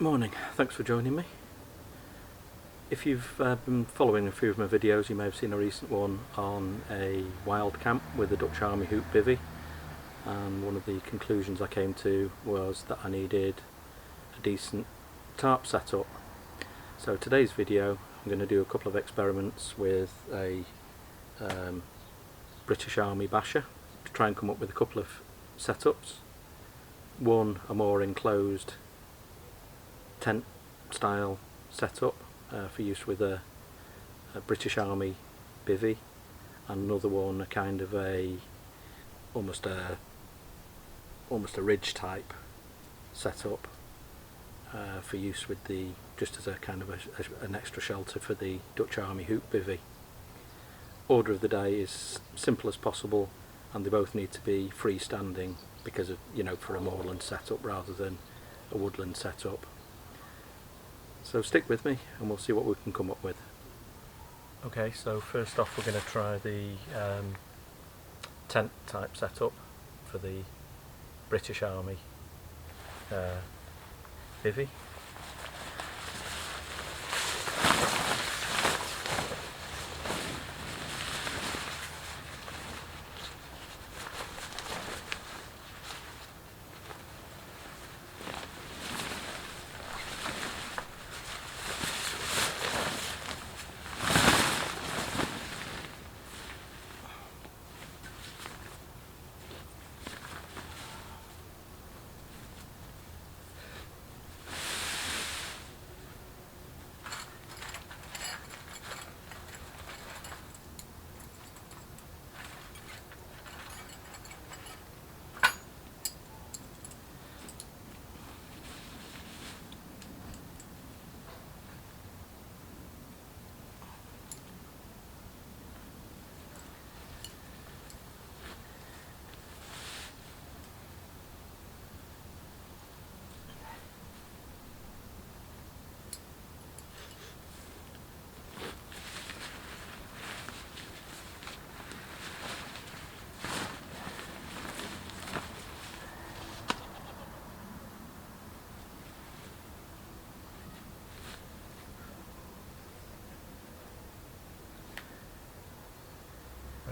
Morning, thanks for joining me. If you've been following a few of my videos, you may have seen a recent one on a wild camp with a Dutch Army hoop bivy, and one of the conclusions I came to was that I needed a decent tarp setup. So today's video I'm going to do a couple of experiments with a British Army Basha to try and come up with a couple of setups. One, a more enclosed tent style setup for use with a British Army bivy, and another one a kind of almost a ridge type setup for use with just as a kind of an extra shelter for the Dutch Army hoop bivy. Order of the day is simple as possible, and they both need to be freestanding because of, for a moorland setup rather than a woodland setup. So stick with me and we'll see what we can come up with. Okay, so first off we're going to try the tent type setup for the British Army bivy.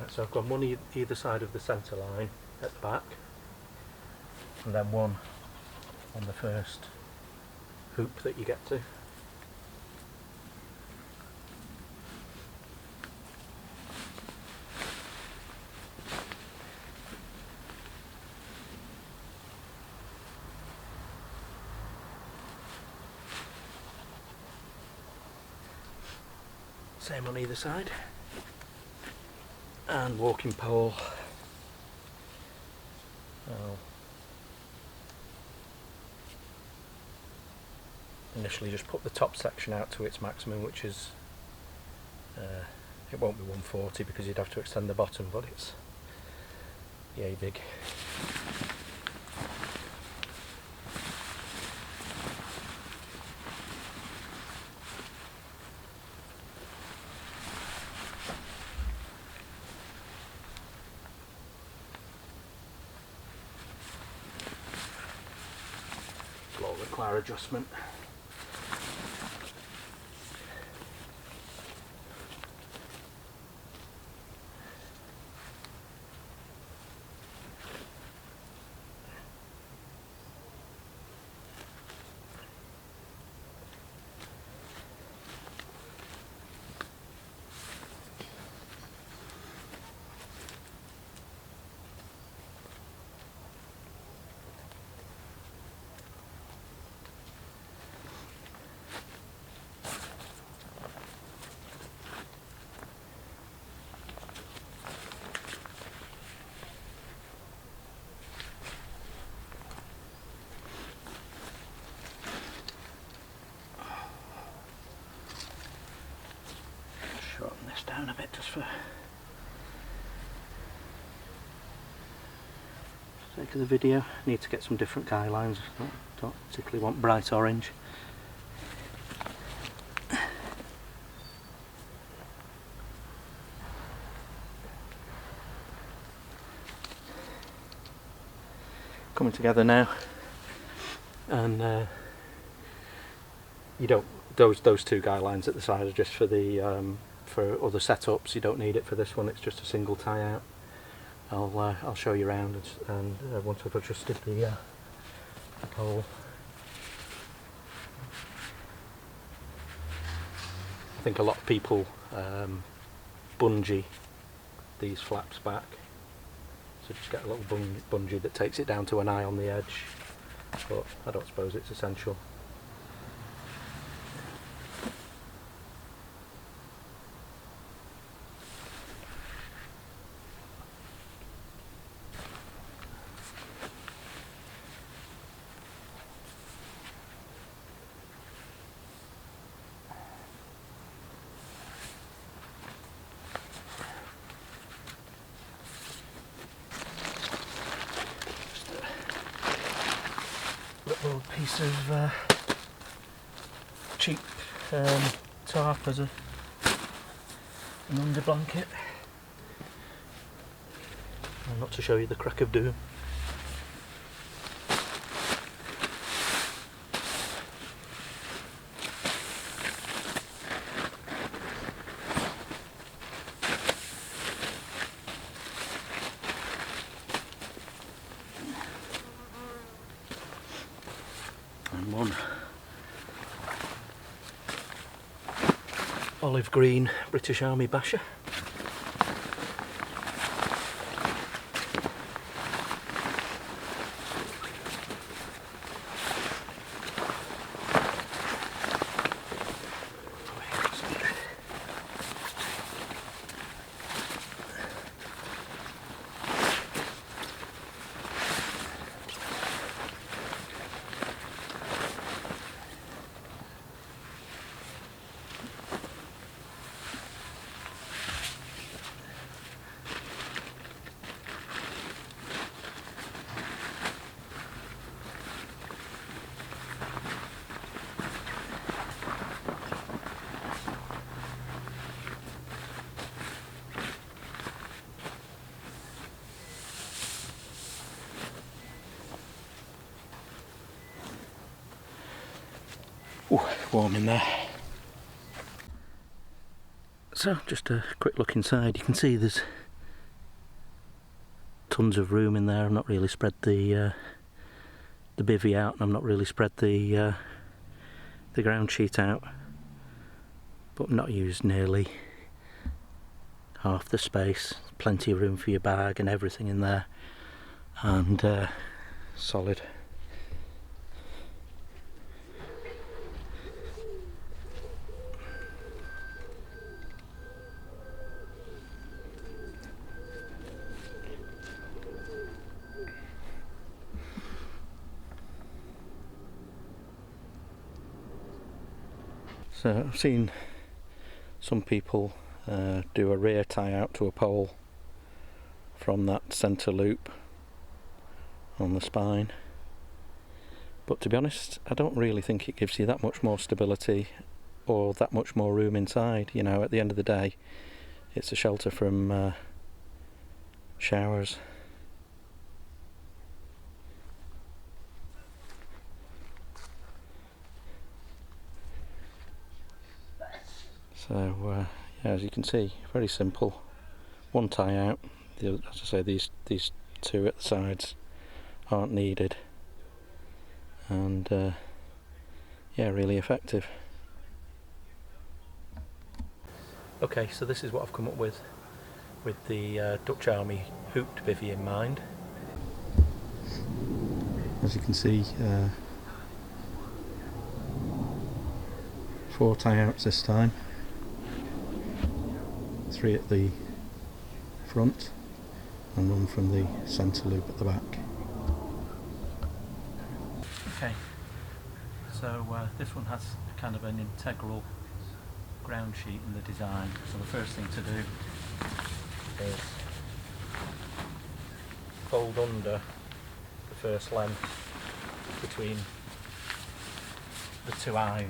So I've got one either side of the centre line at the back, and then one on the first hoop that you get to. Same on either side. And walking pole. I'll initially just put the top section out to its maximum, which is it won't be 140 because you'd have to extend the bottom, but it's yay big. Will require adjustment. Shorten this down a bit just for the sake of the video. Need to get some different guidelines. Don't particularly want bright orange. Coming together now, and you don't, those two guy lines at the side are just for the for other setups. You don't need it for this one. It's just a single tie out. I'll show you around, and once I've adjusted the pole. I think a lot of people bungee these flaps back, so just get a little bungee that takes it down to an eye on the edge, but I don't suppose it's essential. Little piece of cheap tarp as an under blanket. Not to show you the crack of doom. And one olive green British Army Basha. Ooh, warm in there. So, just a quick look inside. You can see there's tons of room in there. I've not really spread the bivy out, and I've not really spread the ground sheet out, but I've not used nearly half the space. Plenty of room for your bag and everything in there, and solid. So I've seen some people do a rear tie out to a pole from that centre loop on the spine, but to be honest I don't really think it gives you that much more stability or that much more room inside. You know, at the end of the day it's a shelter from showers. So yeah, as you can see, very simple. One tie out. As I say, these two at the sides aren't needed, and yeah, really effective. Okay, so this is what I've come up with the Dutch Army hooped bivy in mind. As you can see, 4 tie outs this time. 3 at the front and 1 from the centre loop at the back. Okay, so this one has kind of an integral ground sheet in the design, so the first thing to do is fold under the first length between the 2 eyes.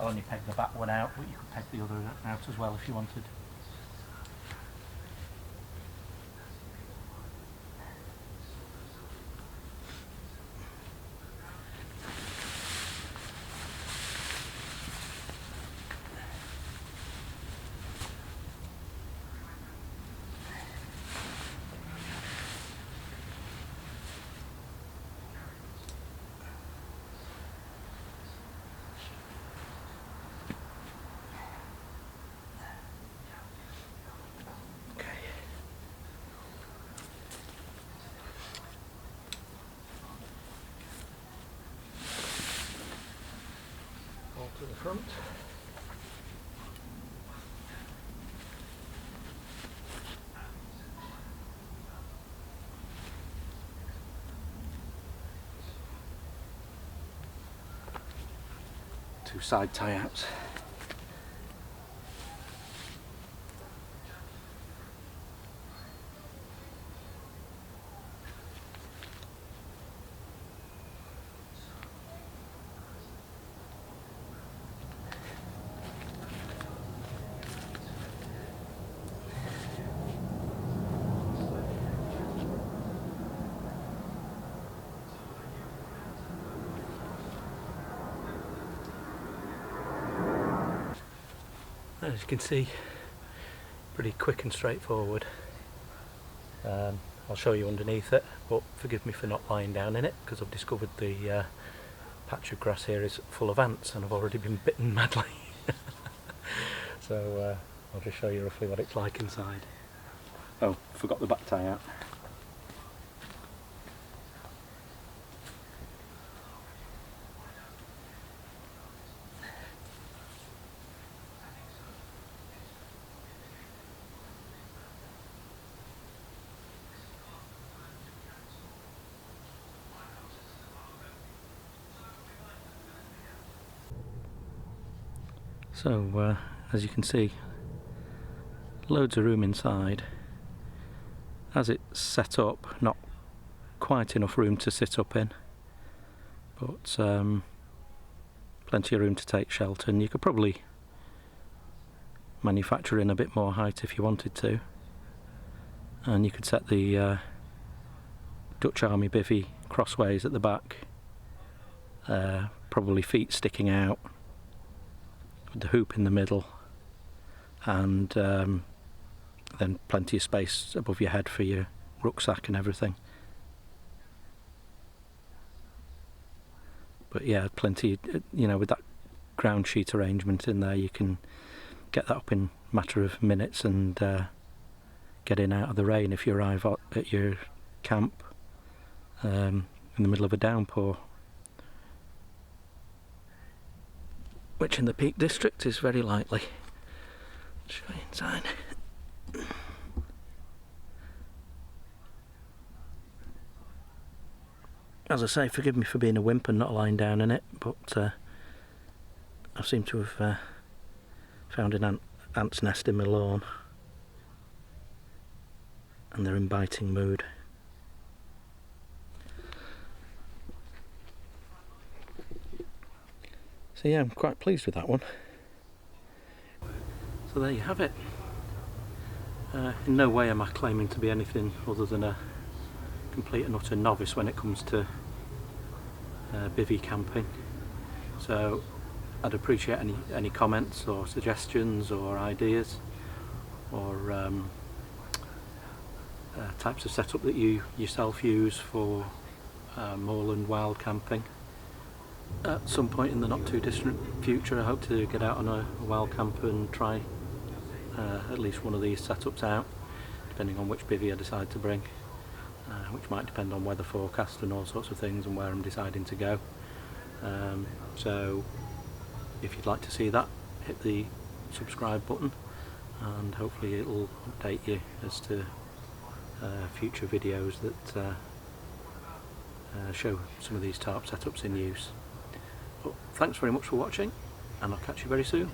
I'll only peg the back one out, but you could peg the other out as well if you wanted. front. Two side tie-outs. As you can see, pretty quick and straightforward. I'll show you underneath it, but forgive me for not lying down in it because I've discovered the patch of grass here is full of ants and I've already been bitten madly. So I'll just show you roughly what it's like inside. Oh, forgot the back tie out. So as you can see, loads of room inside. As it's set up, not quite enough room to sit up in, but plenty of room to take shelter, and you could probably manufacture in a bit more height if you wanted to, and you could set the Dutch Army bivy crossways at the back, probably feet sticking out, with the hoop in the middle, and then plenty of space above your head for your rucksack and everything. But yeah, plenty, you know, with that ground sheet arrangement in there, you can get that up in a matter of minutes and get in out of the rain if you arrive at your camp in the middle of a downpour, which in the Peak District is very likely. I'll show you inside. As I say, forgive me for being a wimp and not lying down in it, but I seem to have found an ant's nest in my lawn, and they're in biting mood. So yeah, I'm quite pleased with that one. So there you have it. In no way am I claiming to be anything other than a complete and utter novice when it comes to bivy camping. So I'd appreciate any comments or suggestions or ideas, or types of setup that you yourself use for moorland wild camping. At some point in the not too distant future I hope to get out on a wild camp and try at least one of these setups out, depending on which bivy I decide to bring, which might depend on weather forecast and all sorts of things and where I'm deciding to go. So if you'd like to see that, hit the subscribe button and hopefully it'll update you as to future videos that show some of these tarp setups in use. But thanks very much for watching, and I'll catch you very soon.